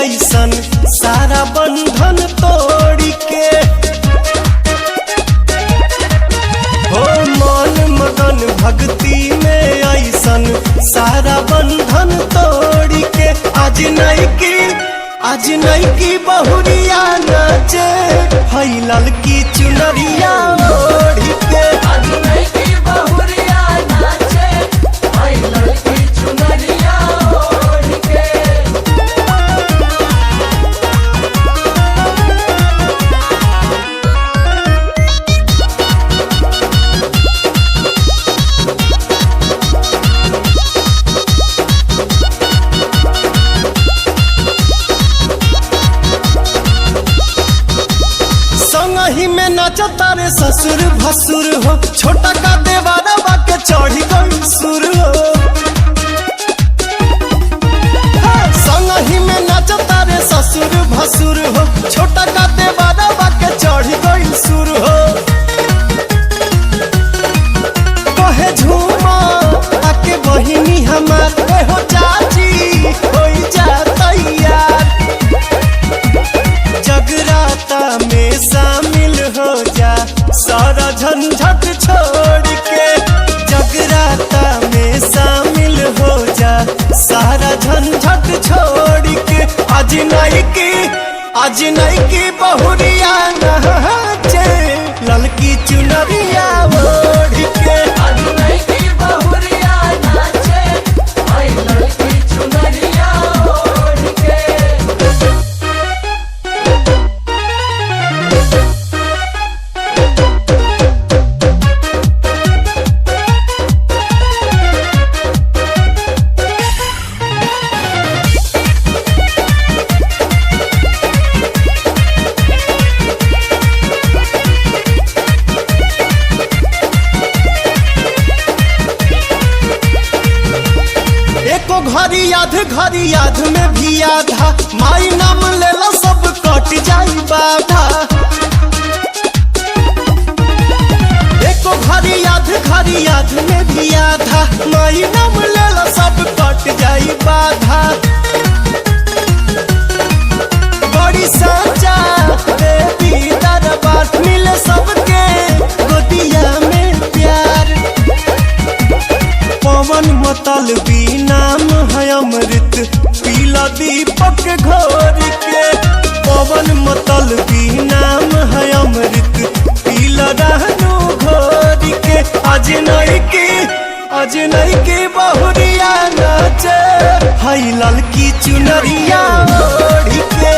ऐसन सारा बंधन तोड़ के हो मन मगन भक्ति में ऐसन सारा बंधन तोड़ के आज नहीं की बहुरिया नाचे हई ललकी चुनरिया ओढ़ के आज नहीं की बहुरिया नाचे हई ललकी चुनरिया ओढ़ के। संगही में नाचा तारे ससुर भसुर हो छोटा का देवारा के चढ़ी गई सुर हो संगही में नाचा तारे ससुर भसुर हो छोटा का देवारा के चढ़ी गई सुर हो कहे झूमा आके बहिनी हमार हो चाची हो जा तैयार जगराता में शामिल हो जा सारा झंझट छोड़ के जगराता में शामिल हो जा सारा झंझट छोड़ के आज नहीं की बहुरिया नाचे ललकी चुनरिया ओढ़ के आज नहीं की बहुरिया नाचे हई ललकी चुनरिया ओढ़ के। एको घड़ी याद में भी आधा माई नाम लेला सब कट जाई बाधा एको घड़ी याद में भी आधा माई नाम लेला सब कट जाई बाधा बड़ी साचा देवी दरबार मिले सबके गोदिया में प्यार पवन मतलबी नाम है अमृत पीला दीपक घोर के पवन मतलबी नाम है अमृत पीला रहनु घोर के आज नहीं की बहुरिया नाचे हई ललकी चुनरिया ओढ़ के।